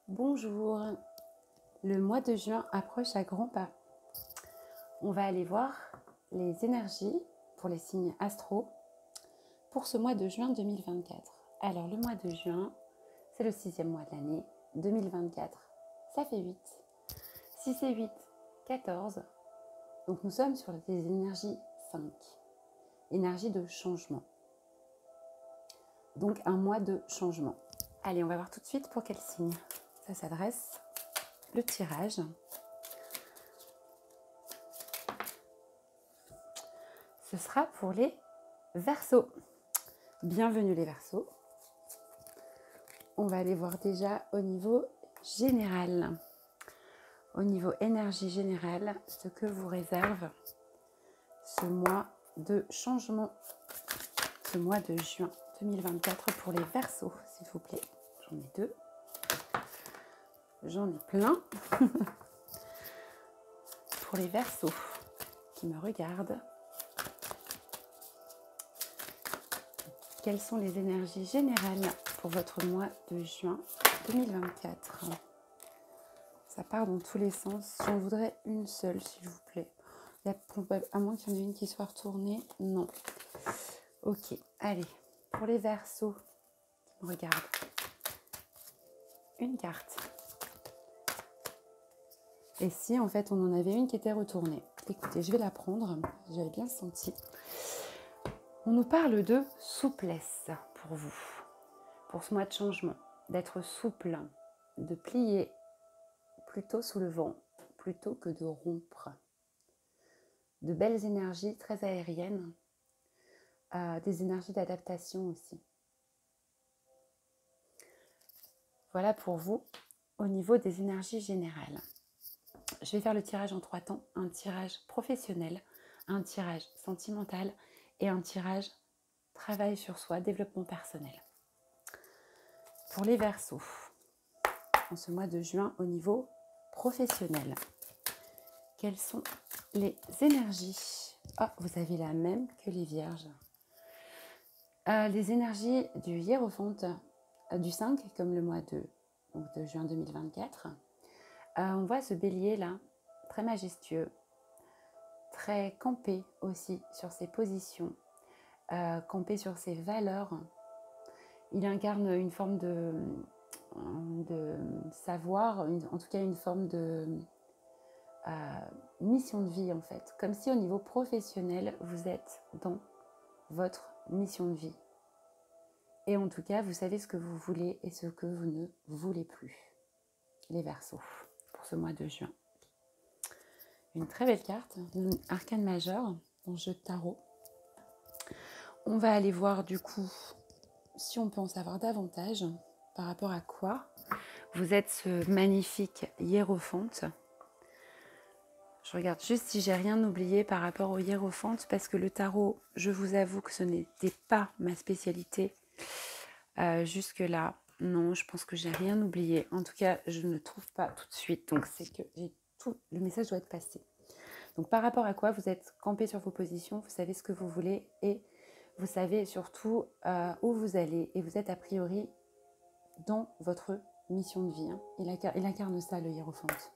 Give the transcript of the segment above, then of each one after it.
Bonjour, le mois de juin approche à grands pas. On va aller voir les énergies pour les signes astro pour ce mois de juin 2024. Alors le mois de juin, c'est le 6e mois de l'année 2024. Ça fait 8. 6 et 8, 14. Donc nous sommes sur des énergies 5. Énergie de changement. Donc un mois de changement. Allez, on va voir tout de suite pour quel signe ça s'adresse. Le tirage. Ce sera pour les Verseaux. Bienvenue les Verseaux. On va aller voir déjà au niveau général. Au niveau énergie générale, ce que vous réserve ce mois de changement. Ce mois de juin 2024 pour les Verseaux, s'il vous plaît. J'en ai 2. J'en ai plein. Pour les Verseaux qui me regardent. Quelles sont les énergies générales pour votre mois de juin 2024 ? Ça part dans tous les sens. J'en voudrais une seule, s'il vous plaît. À moins qu'il y en ait une qui soit retournée. Non. Ok, allez. Pour les Verseaux qui me regardent. Une carte. Et si, en fait, on en avait une qui était retournée. Écoutez, je vais la prendre. J'avais bien senti. On nous parle de souplesse pour vous, pour ce mois de changement, d'être souple, de plier plutôt sous le vent, plutôt que de rompre. De belles énergies très aériennes, des énergies d'adaptation aussi. Voilà pour vous au niveau des énergies générales. Je vais faire le tirage en 3 temps, un tirage professionnel, un tirage sentimental et un tirage travail sur soi, développement personnel. Pour les Verseaux, en ce mois de juin au niveau professionnel, quelles sont les énergies ? Vous avez la même que les Vierges. Les énergies du Hiérophante, du 5, comme le mois de juin 2024. On voit ce bélier là, très majestueux, très campé aussi sur ses positions, campé sur ses valeurs. Il incarne une forme de savoir, en tout cas une forme de mission de vie en fait. Comme si au niveau professionnel, vous êtes dans votre mission de vie. Et en tout cas, vous savez ce que vous voulez et ce que vous ne voulez plus. Les Verseaux, pour ce mois de juin. Une très belle carte, une arcane majeure, dans jeu de tarot. On va aller voir du coup si on peut en savoir davantage par rapport à quoi vous êtes ce magnifique hiérophante. Je regarde juste si j'ai rien oublié par rapport au hiérophante parce que le tarot, je vous avoue que ce n'était pas ma spécialité jusque-là. Non, je pense que j'ai rien oublié. En tout cas, je ne trouve pas tout de suite. Donc, c'est que le message doit être passé. Donc, par rapport à quoi vous êtes campé sur vos positions, vous savez ce que vous voulez et vous savez surtout où vous allez. Et vous êtes a priori dans votre mission de vie. Il incarne ça, le hiérophante.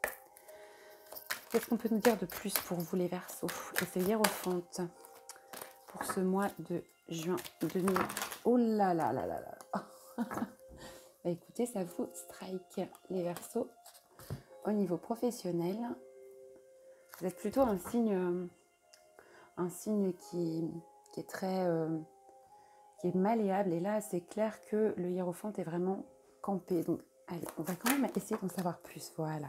Qu'est-ce qu'on peut nous dire de plus pour vous, les Verseaux ? Et ce hiérophante pour ce mois de juin 2000. Oh là là là là là. Bah écoutez, ça vous strike, les Verseaux. Au niveau professionnel, vous êtes plutôt un signe qui est très qui est malléable. Et là, c'est clair que le hiérophante est vraiment campé. Donc, allez, on va quand même essayer d'en savoir plus. Voilà.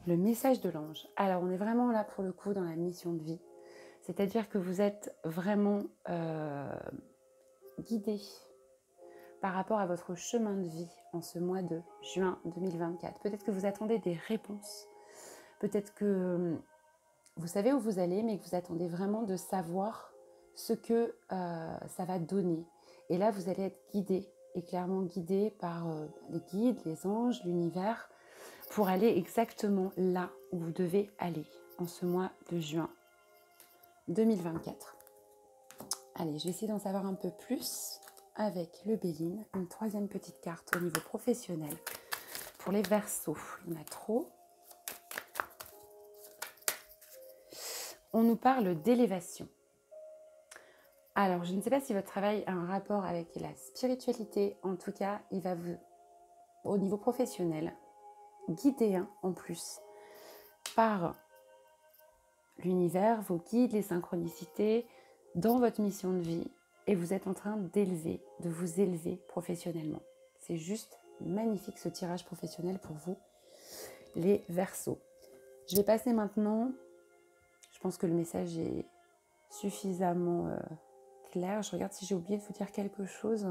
Le message de l'ange. Alors, on est vraiment là pour le coup dans la mission de vie. C'est-à-dire que vous êtes vraiment guidé par rapport à votre chemin de vie en ce mois de juin 2024. Peut-être que vous attendez des réponses. Peut-être que vous savez où vous allez, mais que vous attendez vraiment de savoir ce que ça va donner. Et là, vous allez être guidé, et clairement guidé par les guides, les anges, l'univers, pour aller exactement là où vous devez aller en ce mois de juin 2024. Allez, je vais essayer d'en savoir un peu plus avec le Béline, une troisième petite carte au niveau professionnel. pour les Verseaux, il y en a trop. On nous parle d'élévation. Alors, je ne sais pas si votre travail a un rapport avec la spiritualité. En tout cas, il va vous, au niveau professionnel, guider en plus par l'univers, vos guides, les synchronicités, dans votre mission de vie. Et vous êtes en train de vous élever professionnellement. C'est juste magnifique ce tirage professionnel pour vous, les Verseaux. Je vais passer maintenant, je pense que le message est suffisamment clair. Je regarde si j'ai oublié de vous dire quelque chose.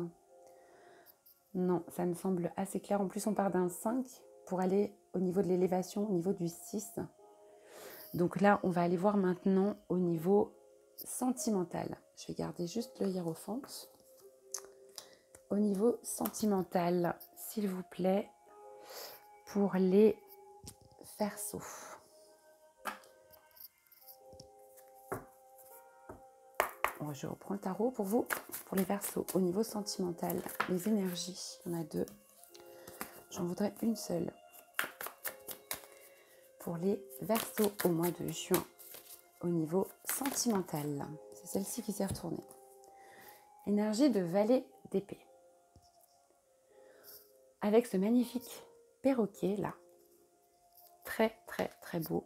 Non, ça me semble assez clair. En plus, on part d'un 5 pour aller au niveau de l'élévation, au niveau du 6. Donc là, on va aller voir maintenant au niveau sentimental. Je vais garder juste le hiérophant. Au niveau sentimental, s'il vous plaît, pour les Verseaux. Bon, je reprends le tarot pour vous. Pour les Verseaux, au niveau sentimental, les énergies, il y en a 2. J'en voudrais une seule. Pour les Verseaux au mois de juin, au niveau sentimental. C'est celle-ci qui s'est retournée. Énergie de valet d'épée. Avec ce magnifique perroquet là. Très très très beau.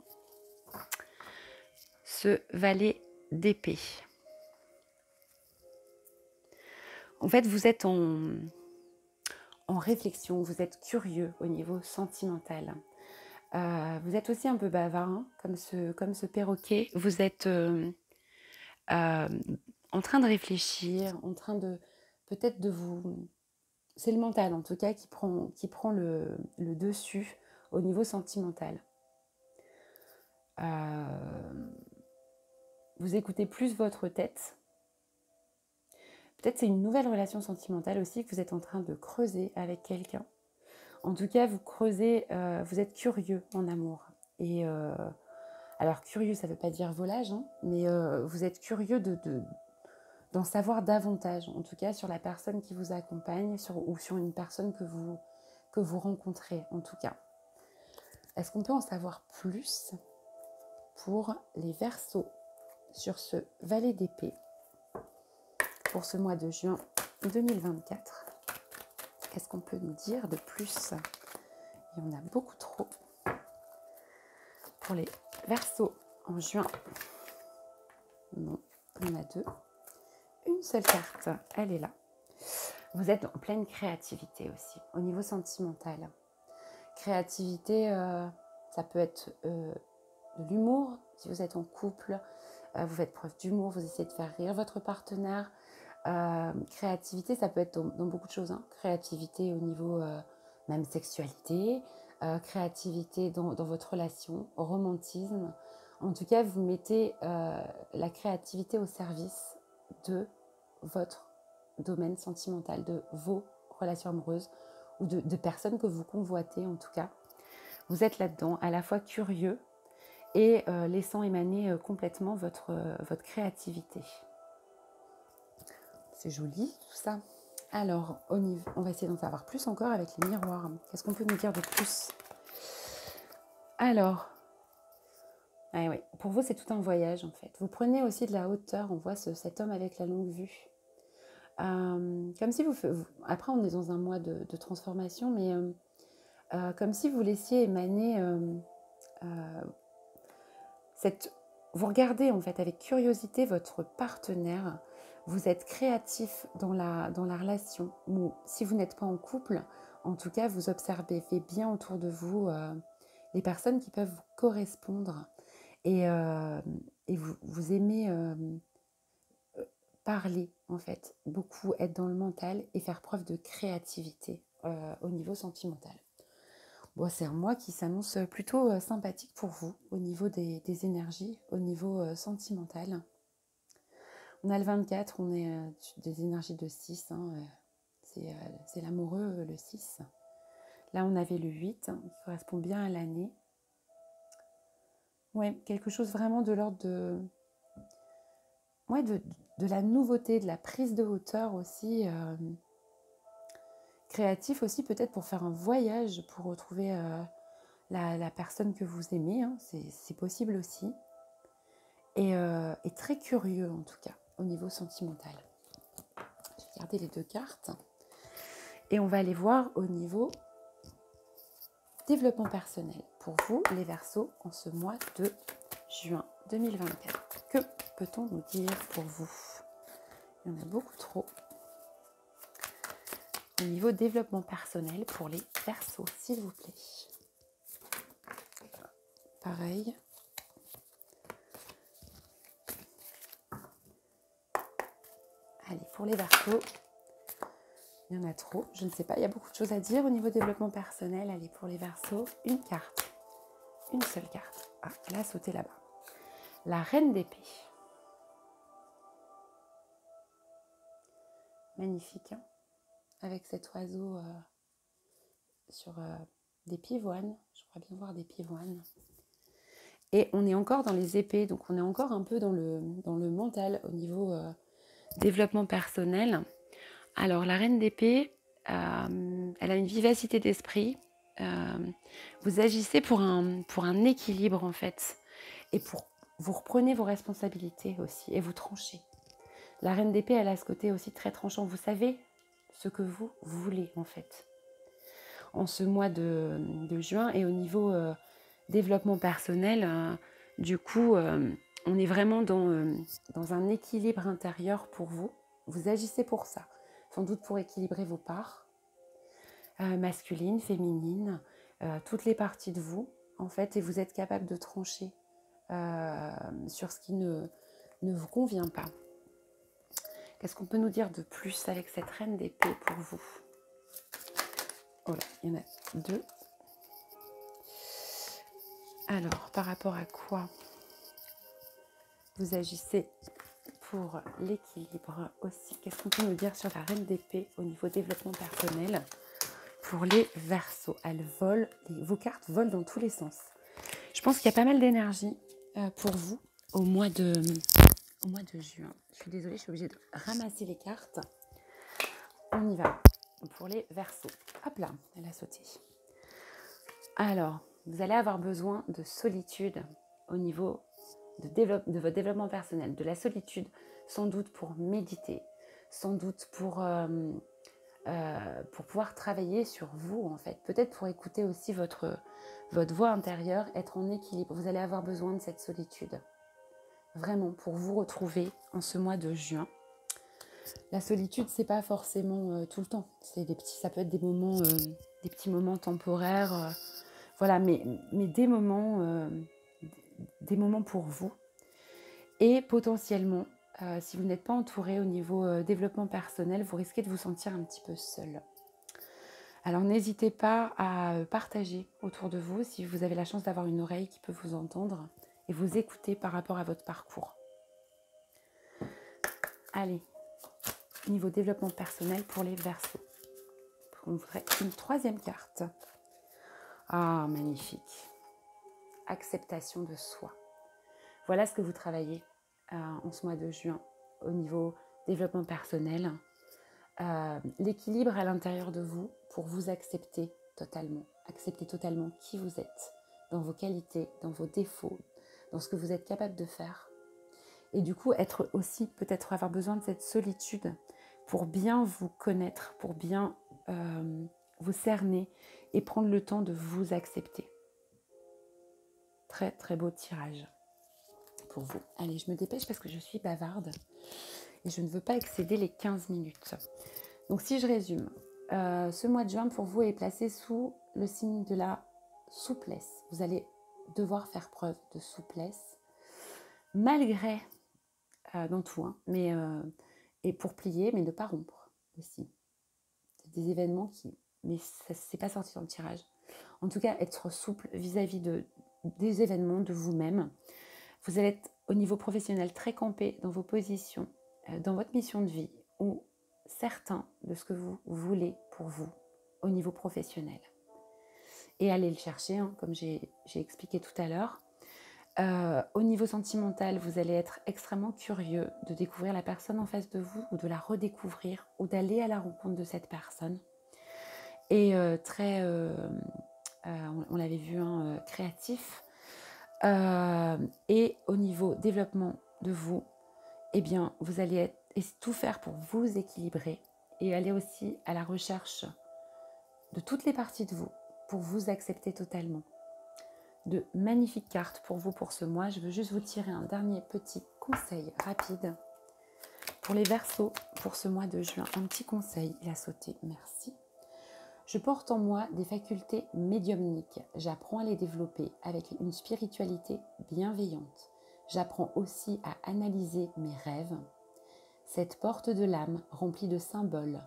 Ce valet d'épée. En fait, vous êtes en réflexion, vous êtes curieux au niveau sentimental. Vous êtes aussi un peu bavard, hein, comme ce perroquet. Vous êtes en train de réfléchir, en train de peut-être de vous... C'est le mental en tout cas qui prend le dessus au niveau sentimental. Vous écoutez plus votre tête. Peut-être c'est une nouvelle relation sentimentale aussi que vous êtes en train de creuser avec quelqu'un. En tout cas, vous creusez, vous êtes curieux en amour. Et alors curieux, ça ne veut pas dire volage, hein, mais vous êtes curieux d'en savoir davantage, en tout cas sur la personne qui vous accompagne ou sur une personne que vous rencontrez, en tout cas. Est-ce qu'on peut en savoir plus pour les Verseaux sur ce valet d'épée pour ce mois de juin 2024? Qu'est-ce qu'on peut nous dire de plus? Il y en a beaucoup trop. Pour les Verseaux en juin, non, il y en a 2. Une seule carte, elle est là. Vous êtes en pleine créativité aussi, au niveau sentimental. Créativité, ça peut être de l'humour, si vous êtes en couple, vous faites preuve d'humour, vous essayez de faire rire votre partenaire. Créativité, ça peut être dans beaucoup de choses, hein. Créativité au niveau même sexualité, créativité dans votre relation, romantisme. En tout cas, vous mettez la créativité au service de votre domaine sentimental, de vos relations amoureuses ou de personnes que vous convoitez en tout cas. Vous êtes là-dedans, à la fois curieux et laissant émaner complètement votre créativité. C'est joli tout ça. Alors, on va essayer d'en savoir plus encore avec les miroirs. Qu'est-ce qu'on peut nous dire de plus? Alors, oui, pour vous c'est tout un voyage en fait. Vous prenez aussi de la hauteur, on voit cet homme avec la longue vue. Comme si après on est dans un mois de transformation, mais comme si vous laissiez émaner vous regardez en fait avec curiosité votre partenaire. Vous êtes créatif dans la relation, ou si vous n'êtes pas en couple, en tout cas vous observez bien autour de vous les personnes qui peuvent vous correspondre et vous aimez parler en fait, beaucoup être dans le mental et faire preuve de créativité au niveau sentimental. Bon, c'est un mois qui s'annonce plutôt sympathique pour vous au niveau des énergies, au niveau sentimental. On a le 24, on est des énergies de 6, hein, c'est l'amoureux le 6. Là, on avait le 8, hein, qui correspond bien à l'année. Ouais, quelque chose vraiment de l'ordre de la nouveauté, de la prise de hauteur aussi, Créatif aussi peut-être pour faire un voyage, pour retrouver la personne que vous aimez, hein, c'est possible aussi. Et très curieux en tout cas, au niveau sentimental. Je vais garder les 2 cartes. Et on va aller voir au niveau développement personnel. Pour vous, les Verseaux, en ce mois de juin 2024. Que peut-on nous dire pour vous? Il y en a beaucoup trop. Au niveau développement personnel pour les Verseaux, s'il vous plaît. Pareil. Allez, pour les Verseaux, il y en a trop. Je ne sais pas, il y a beaucoup de choses à dire au niveau développement personnel. Allez, pour les Verseaux, une carte. Une seule carte. Ah, elle a sauté là-bas. La Reine d'épée. Magnifique, hein, avec cet oiseau sur des pivoines. Je crois bien voir des pivoines. Et on est encore dans les épées, donc on est encore un peu dans le mental au niveau développement personnel. Alors, la Reine d'épée, elle a une vivacité d'esprit. Vous agissez pour un équilibre, en fait. Et vous reprenez vos responsabilités aussi et vous tranchez. La Reine d'épée, elle a ce côté aussi très tranchant. Vous savez ce que vous voulez, en fait. En ce mois de juin et au niveau développement personnel, du coup, on est vraiment dans un équilibre intérieur pour vous. Vous agissez pour ça, sans doute pour équilibrer vos parts, masculines, féminines, toutes les parties de vous, en fait, et vous êtes capable de trancher sur ce qui ne vous convient pas. Qu'est-ce qu'on peut nous dire de plus avec cette Reine d'épée pour vous? Oh là, il y en a 2. Alors, par rapport à quoi vous agissez pour l'équilibre aussi? Qu'est-ce qu'on peut nous dire sur la Reine d'épée au niveau développement personnel pour les Verseaux? Elle vole, vos cartes volent dans tous les sens. Je pense qu'il y a pas mal d'énergie pour vous au mois de juin. Je suis désolée, je suis obligée de ramasser les cartes. On y va pour les Verseaux. Hop là, elle a sauté. Alors, vous allez avoir besoin de solitude au niveau de votre développement personnel, de la solitude, sans doute pour méditer, sans doute pour pouvoir travailler sur vous, en fait. Peut-être pour écouter aussi votre voix intérieure, être en équilibre. Vous allez avoir besoin de cette solitude, vraiment, pour vous retrouver en ce mois de juin. La solitude, c'est pas forcément tout le temps. Ça peut être des moments, des petits moments temporaires. Voilà, mais des moments pour vous. Et potentiellement, si vous n'êtes pas entouré au niveau développement personnel, vous risquez de vous sentir un petit peu seul. Alors n'hésitez pas à partager autour de vous si vous avez la chance d'avoir une oreille qui peut vous entendre et vous écouter par rapport à votre parcours. Allez, niveau développement personnel pour les Verseaux. On ferait une 3e carte. Ah, magnifique. Acceptation de soi. Voilà ce que vous travaillez en ce mois de juin au niveau développement personnel. L'équilibre à l'intérieur de vous pour vous accepter totalement qui vous êtes, dans vos qualités, dans vos défauts, dans ce que vous êtes capable de faire. Et du coup, être aussi, peut-être avoir besoin de cette solitude pour bien vous connaître, pour bien vous cerner et prendre le temps de vous accepter. Très très beau tirage pour vous. Allez, je me dépêche parce que je suis bavarde et je ne veux pas excéder les 15 minutes. Donc si je résume, ce mois de juin pour vous est placé sous le signe de la souplesse. Vous allez devoir faire preuve de souplesse, malgré, dans tout, hein, et pour plier, mais ne pas rompre aussi. C'est des événements mais ça ne s'est pas sorti dans le tirage. En tout cas, être souple vis-à-vis des événements, de vous-même. Vous allez être au niveau professionnel très campé dans vos positions, dans votre mission de vie, ou certain de ce que vous voulez pour vous au niveau professionnel. Et allez le chercher, hein, comme j'ai expliqué tout à l'heure. Au niveau sentimental, vous allez être extrêmement curieux de découvrir la personne en face de vous ou de la redécouvrir ou d'aller à la rencontre de cette personne. et très, on l'avait vu, hein, créatif. Et au niveau développement de vous, eh bien, vous allez tout faire pour vous équilibrer et aller aussi à la recherche de toutes les parties de vous pour vous accepter totalement. De magnifiques cartes pour vous pour ce mois. Je veux juste vous tirer un dernier petit conseil rapide pour les Verseaux pour ce mois de juin. Un petit conseil, il a sauté, merci. Je porte en moi des facultés médiumniques. J'apprends à les développer avec une spiritualité bienveillante. J'apprends aussi à analyser mes rêves. Cette porte de l'âme remplie de symboles.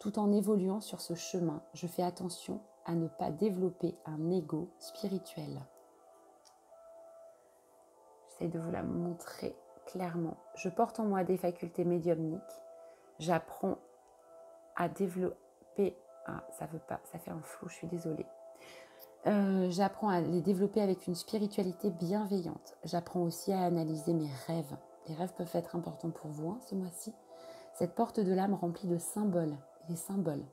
Tout en évoluant sur ce chemin, je fais attention à ne pas développer un ego spirituel. J'essaie de vous la montrer clairement. Je porte en moi des facultés médiumniques. J'apprends à développer... Ah, ça veut pas, ça fait un flou, je suis désolée. J'apprends à les développer avec une spiritualité bienveillante. J'apprends aussi à analyser mes rêves. Les rêves peuvent être importants pour vous, hein, ce mois-ci. Cette porte de l'âme remplie de symboles, les symboles.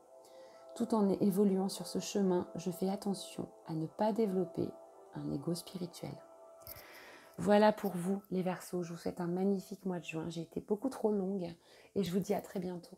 Tout en évoluant sur ce chemin, je fais attention à ne pas développer un ego spirituel. Voilà pour vous les Verseaux, je vous souhaite un magnifique mois de juin. J'ai été beaucoup trop longue et je vous dis à très bientôt.